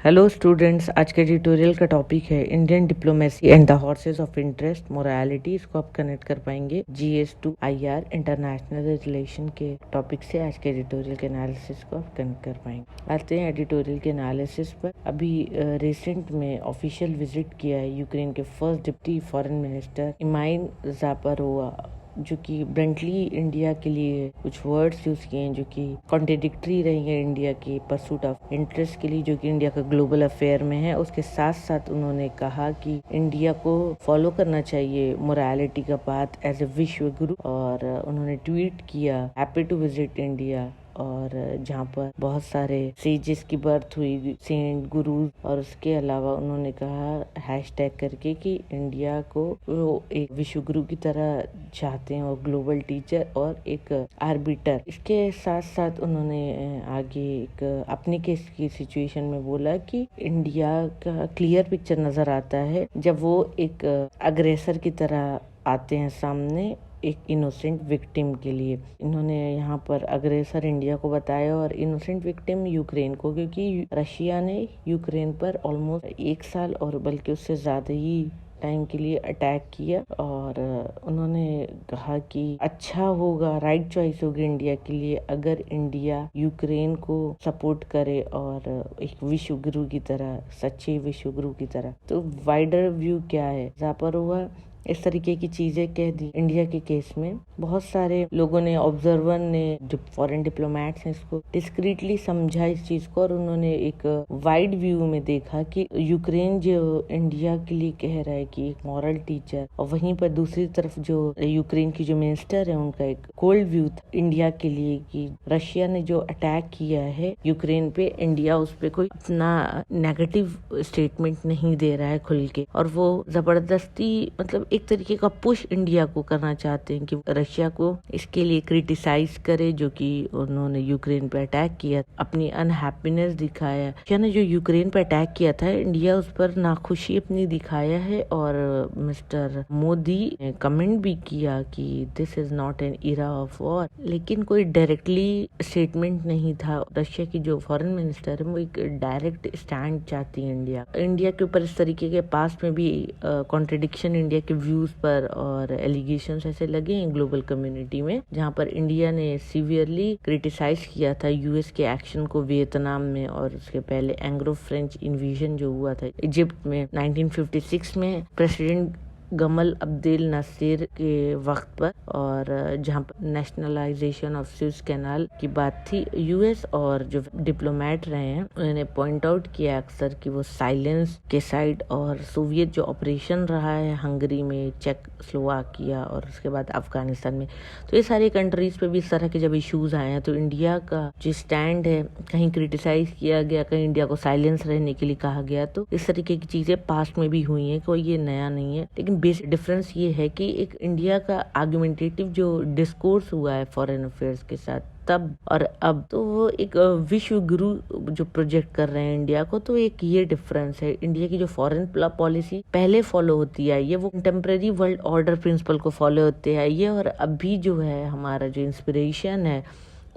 Hello students, आज के tutorial का टॉपिक है Indian diplomacy and the horses of interest morality. इसको आप कनेक्ट कर पाएंगे GS two IR international relation के टॉपिक से। आज के एडिटोरियल के एनालिसिस को आप कनेक्ट कर पाएंगे। आते हैं एडिटोरियल के एनालिसिस पर। अभी रिसेंट में ऑफिशियल विजिट किया है यूक्रेन के first deputy foreign minister Emine Dzhaparova, जो कि ब्रंटली इंडिया के लिए कुछ वर्ड्स यूज किए हैं जो कि कॉन्ट्रडिक्टरी रही है इंडिया की परसूट ऑफ इंटरेस्ट के लिए, जो कि इंडिया का ग्लोबल अफेयर में है। उसके साथ साथ उन्होंने कहा कि इंडिया को फॉलो करना चाहिए मोरालिटी का पाथ एज ए विश्व गुरु, और उन्होंने ट्वीट किया हैप्पी टू विजिट इंडिया, और जहाँ पर बहुत सारे सेजेस की बर्थ हुई, सेंट गुरु, और उसके अलावा उन्होंने कहा हैशटैग करके कि इंडिया को वो एक विश्व गुरु की तरह चाहते हैं, और ग्लोबल टीचर और एक आर्बिटर। इसके साथ साथ उन्होंने आगे एक अपने केस की सिचुएशन में बोला कि इंडिया का क्लियर पिक्चर नजर आता है जब वो एक अग्रेसर की तरह आते हैं सामने एक इनोसेंट विक्टिम के लिए। इन्होंने यहाँ पर अग्रेसर इंडिया को बताया और इनोसेंट विक्टिम यूक्रेन को, क्योंकि रशिया ने यूक्रेन पर ऑलमोस्ट 1 साल और बल्कि उससे ज्यादा ही टाइम के लिए अटैक किया। और उन्होंने कहा कि अच्छा होगा, राइट चॉइस होगी इंडिया के लिए अगर इंडिया यूक्रेन को सपोर्ट करे और एक विश्व गुरु की तरह, सच्चे विश्व गुरु की तरह। तो वाइडर व्यू क्या है, ज़ापारोवा इस तरीके की चीजें कह दी इंडिया के केस में। बहुत सारे लोगों ने, ऑब्जर्वर ने, जो फॉरेन डिप्लोमेट्स हैं, इसको डिस्क्रीटली समझा इस चीज को, और उन्होंने एक वाइड व्यू में देखा कि यूक्रेन जो इंडिया के लिए कह रहा है कि एक मॉरल टीचर, और वहीं पर दूसरी तरफ जो यूक्रेन की जो मिनिस्टर है उनका एक कोल्ड व्यू था इंडिया के लिए कि रशिया ने जो अटैक किया है यूक्रेन पे, इंडिया उस पे कोई अपना नेगेटिव स्टेटमेंट नहीं दे रहा है खुल के, और वो जबरदस्ती मतलब एक तरीके का पुश इंडिया को करना चाहते हैं कि रशिया को इसके लिए क्रिटिसाइज करे जो कि उन्होंने यूक्रेन पे अटैक किया, अपनी अनहैप्पीनेस दिखाया। रशिया ने जो यूक्रेन पे अटैक किया था, इंडिया उस पर नाखुशी अपनी दिखाया है, और मिस्टर मोदी ने कमेंट भी किया कि this is not an era of war, लेकिन कोई डायरेक्टली स्टेटमेंट नहीं था। रशिया की जो फॉरेन मिनिस्टर है वो एक डायरेक्ट स्टैंड चाहती है इंडिया के ऊपर। इस तरीके के पास में भी कॉन्ट्रडिक्शन इंडिया के व्यूज पर और एलिगेशंस ऐसे लगे हैं ग्लोबल कम्युनिटी में, जहां पर इंडिया ने सीवियरली क्रिटिसाइज किया था यूएस के एक्शन को वियतनाम में, और उसके पहले एंग्लो फ्रेंच इन्वीजन जो हुआ था इजिप्ट में 1956 में प्रेसिडेंट गमल अब्देल नासिर के वक्त पर, और जहां पर नेशनलाइजेशन ऑफ सुएज कैनाल की बात थी। यूएस और जो डिप्लोमेट रहे हैं उन्होंने पॉइंट आउट किया अक्सर कि वो साइलेंस के साइड, और सोवियत जो ऑपरेशन रहा है हंगरी में, चेक स्लोवाकिया और उसके बाद अफगानिस्तान में, तो ये सारी कंट्रीज पे भी इस तरह के जब इश्यूज आए हैं तो इंडिया का जो स्टैंड है कहीं क्रिटिसाइज किया गया, कहीं इंडिया को साइलेंस रहने के लिए कहा गया। तो इस तरीके की चीजें पास्ट में भी हुई हैं, कोई ये नया नहीं है। लेकिन बेसिक डिफरेंस ये है कि एक इंडिया का आर्गुमेंटेटिव जो डिस्कोर्स हुआ है फॉरेन अफेयर्स के साथ तब और अब, तो वो एक विश्व गुरु जो प्रोजेक्ट कर रहे हैं इंडिया को, तो एक ये डिफरेंस है। इंडिया की जो फॉरेन पॉलिसी पहले फॉलो होती आई है वो कंटेम्प्रेरी वर्ल्ड ऑर्डर प्रिंसिपल को फॉलो होते आई है, और अभी जो है हमारा जो इंस्पिरेशन है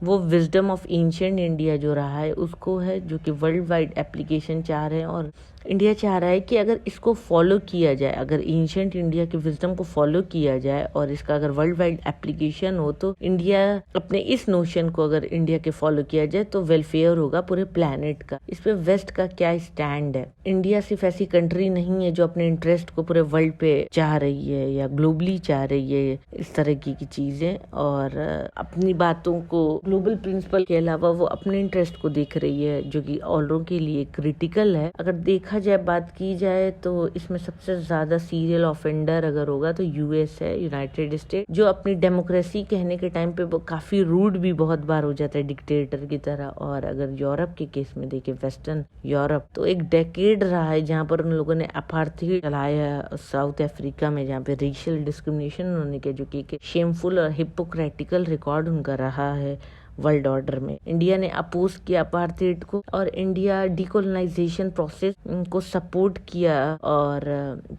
वो विजडम ऑफ एंशिएंट इंडिया जो रहा है उसको है, जो कि वर्ल्ड वाइड एप्लीकेशन चाह रहे हैं। और इंडिया चाह रहा है कि अगर इसको फॉलो किया जाए, अगर एंशिएंट इंडिया के विजडम को फॉलो किया जाए और इसका अगर वर्ल्ड वाइड एप्लीकेशन हो, तो इंडिया अपने इस नोशन को अगर इंडिया के फॉलो किया जाए तो वेलफेयर होगा पूरे प्लेनेट का। इस पे वेस्ट का क्या स्टैंड है? इंडिया सिर्फ ऐसी कंट्री नहीं है जो अपने इंटरेस्ट को पूरे वर्ल्ड पे चाह रही है या ग्लोबली चाह रही है इस तरह की चीजें, और अपनी बातों को ग्लोबल प्रिंसिपल के अलावा वो अपने इंटरेस्ट को देख रही है, जो कि औरों के लिए क्रिटिकल है। अगर देखा जाए, बात की जाए, तो इसमें सबसे ज्यादा सीरियल ऑफेंडर अगर होगा तो यूएस है, यूनाइटेड स्टेट, जो अपनी डेमोक्रेसी कहने के टाइम पे काफी रूड भी बहुत बार हो जाता है डिक्टेटर की तरह। और अगर यूरोप के केस में देखे, वेस्टर्न यूरोप, तो एक डेकेड रहा है जहाँ पर उन लोगों ने अपार्थाइड चलाया साउथ अफ्रीका में, जहाँ पे रेशियल डिस्क्रिमिनेशन उन्होंने किया, जो कि शेमफुल और हिपोक्रेटिकल रिकॉर्ड उनका रहा है। वर्ल्ड ऑर्डर में। इंडिया ने अपोज किया अपार्थाइड को और इंडिया डीकोलोनाइजेशन प्रोसेस को सपोर्ट किया और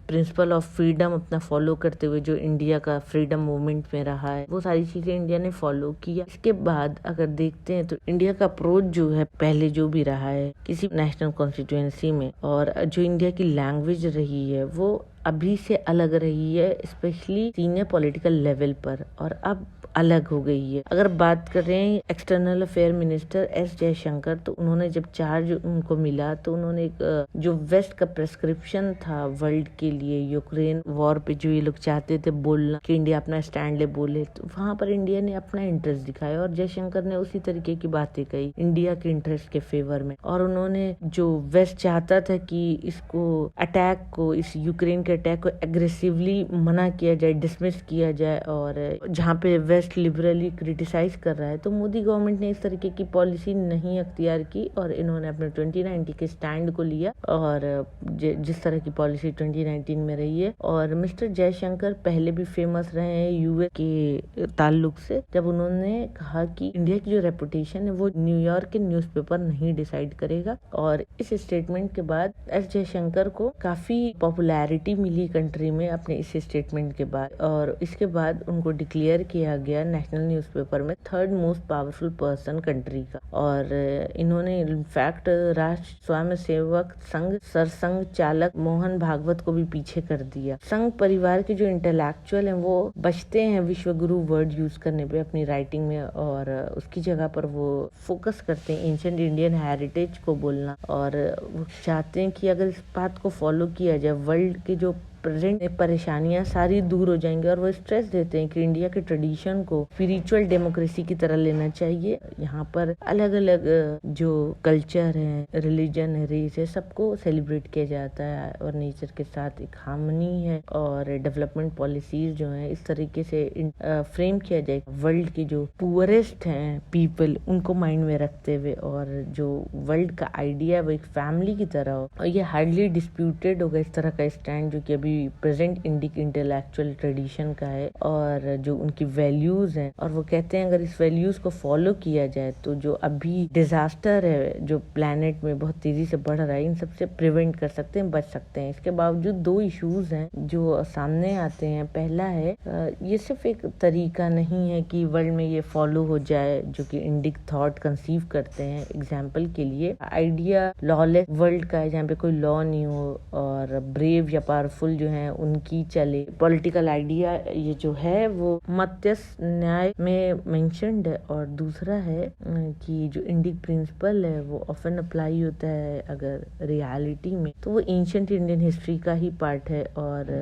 प्रिंसिपल ऑफ फ्रीडम अपना फॉलो करते हुए जो इंडिया का फ्रीडम मूवमेंट में रहा है वो सारी चीजें इंडिया ने फॉलो किया। इसके बाद अगर देखते हैं तो इंडिया का अप्रोच जो है पहले जो भी रहा है किसी नेशनल कॉन्स्टिट्यूएंसी में और जो इंडिया की लैंग्वेज रही है वो अभी से अलग रही है, स्पेशली सीनियर पॉलिटिकल लेवल पर, और अब अलग हो गई है। अगर बात करें external affair minister S Jaishankar, तो उन्होंने जब चार्ज उनको मिला तो उन्होंने एक जो वेस्ट का प्रेस्क्रिप्शन था वर्ल्ड के लिए यूक्रेन वॉर पे जो ये लोग चाहते थे बोलना कि इंडिया अपना स्टैंड ले बोले, तो वहां पर इंडिया ने अपना इंटरेस्ट दिखाया और जयशंकर ने उसी तरीके की बातें कही इंडिया के इंटरेस्ट के फेवर में। और उन्होंने जो वेस्ट चाहता था कि इसको अटैक को, इस यूक्रेन के अटैक को एग्रेसिवली मना किया जाए, डिसमिस किया जाए, और जहाँ पे वेस्ट लिबरली क्रिटिसाइज कर रहा है तो मोदी गवर्नमेंट ने इस तरीके की पॉलिसी नहीं अख्तियार की और इन्होंने अपने 2019 के स्टैंड को लिया और जिस तरह की पॉलिसी 2019 में रही है। और मिस्टर जयशंकर पहले भी फेमस रहे हैं यूएस के ताल्लुक से, जब उन्होंने कहा कि इंडिया की जो रेपुटेशन है वो न्यूयॉर्क के न्यूज़पेपर नहीं डिसाइड करेगा। और इस स्टेटमेंट के बाद एस जयशंकर को काफी पॉपुलैरिटी मिली कंट्री में अपने इस स्टेटमेंट के बाद, और इसके बाद उनको डिक्लेयर किया गया नेशनल न्यूज़पेपर में third most powerful person country का। और इन्होंने इनफैक्ट राष्ट्र स्वयं सेवक संघ सरसंघ चालक मोहन भागवत को भी पीछे कर दिया। संघ परिवार के जो इंटेलेक्चुअल हैं वो बचते हैं विश्व गुरु वर्ड यूज करने पे अपनी राइटिंग में, और उसकी जगह पर वो फोकस करते हैं एंशिएंट इंडियन हेरिटेज को बोलना, और वो चाहते हैं कि अगर इस बात को फॉलो किया जाए वर्ल्ड के जो प्रेजेंट परेशानियां सारी दूर हो जाएंगी। और वो स्ट्रेस देते हैं कि इंडिया के ट्रेडिशन को स्पिरिचुअल डेमोक्रेसी की तरह लेना चाहिए। यहाँ पर अलग अलग जो कल्चर है, रिलीजन है, रेस है, सबको सेलिब्रेट किया जाता है और नेचर के साथ एक हार्मनी है। और डेवलपमेंट पॉलिसीज जो है इस तरीके से फ्रेम किया जाए वर्ल्ड के जो पुअरेस्ट हैं पीपल उनको माइंड में रखते हुए, और जो वर्ल्ड का आइडिया है वो एक फैमिली की तरह हो। और ये हार्डली डिस्प्यूटेड होगा इस तरह का स्टैंड जो कि अभी प्रेजेंट इंडिक इंटेलेक्चुअल ट्रेडिशन का है और जो उनकी वैल्यूज हैं। और वो कहते हैं अगर इस वैल्यूज को फॉलो किया जाए तो जो अभी डिजास्टर है जो प्लेनेट में बहुत तेजी से बढ़ रहा है इन सबसे प्रिवेंट कर सकते हैं, बच सकते हैं। इसके बावजूद दो इश्यूज हैं जो सामने आते हैं। पहला है ये सिर्फ एक तरीका नहीं है कि वर्ल्ड में ये फॉलो हो जाए जो कि इंडिक थॉट कंसीव करते हैं। एग्जाम्पल के लिए आइडिया लॉलेस वर्ल्ड का है जहाँ पे कोई लॉ नहीं हो और ब्रेव या पावरफुल जो है उनकी चले। पॉलिटिकल आइडिया ये जो है वो मध्यस्थ न्याय में मेंशन्ड है। और दूसरा है कि जो इंडिक प्रिंसिपल है वो ऑफन अप्लाई होता है अगर रियलिटी में तो वो एंशिएंट इंडियन हिस्ट्री का ही पार्ट है। और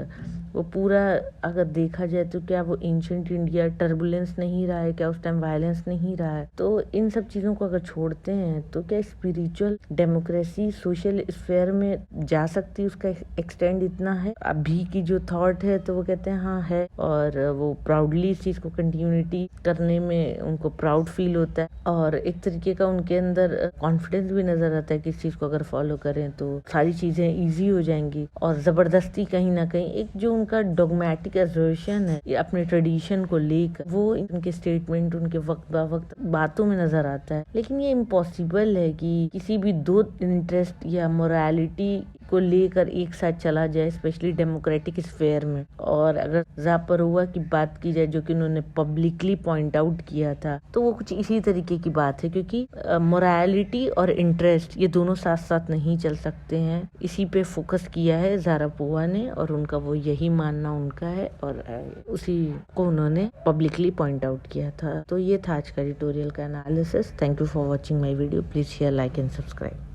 वो पूरा अगर देखा जाए तो क्या वो एंशिएंट इंडिया टर्बुलेंस नहीं रहा है, क्या उस टाइम वायलेंस नहीं रहा है। तो इन सब चीजों को अगर छोड़ते हैं तो क्या स्पिरिचुअल डेमोक्रेसी सोशल स्फेयर में जा सकती है, उसका एक्सटेंड इतना है। अभी की जो थॉट है तो वो कहते हैं हाँ है, और वो प्राउडली इस चीज को कंटिन्यूटी करने में उनको प्राउड फील होता है और एक तरीके का उनके अंदर कॉन्फिडेंस भी नजर आता है कि इस चीज को अगर फॉलो करें तो सारी चीजें इजी हो जाएंगी। और जबरदस्ती कहीं ना कहीं एक जो उनका डॉगमेटिक एसोसिएशन है अपने ट्रेडिशन को लेकर वो उनके स्टेटमेंट उनके वक्त बा वक्त बातों में नजर आता है। लेकिन ये इम्पॉसिबल है कि किसी भी दो इंटरेस्ट या मोरालिटी को लेकर एक साथ चला जाए, स्पेशली डेमोक्रेटिक स्फेयर में। और अगर जापरुआ की बात की जाए जो कि उन्होंने पब्लिकली पॉइंट आउट किया था तो वो कुछ इसी तरीके की बात है, क्योंकि मोरालिटी और इंटरेस्ट ये दोनों साथ साथ नहीं चल सकते हैं। इसी पे फोकस किया है जारापोवा ने और उनका वो यही मानना उनका है और उसी को उन्होंने पब्लिकली पॉइंट आउट किया था। तो ये था आज का एडिटोरियल का analysis. Thank you for watching my video. Please share, like and subscribe.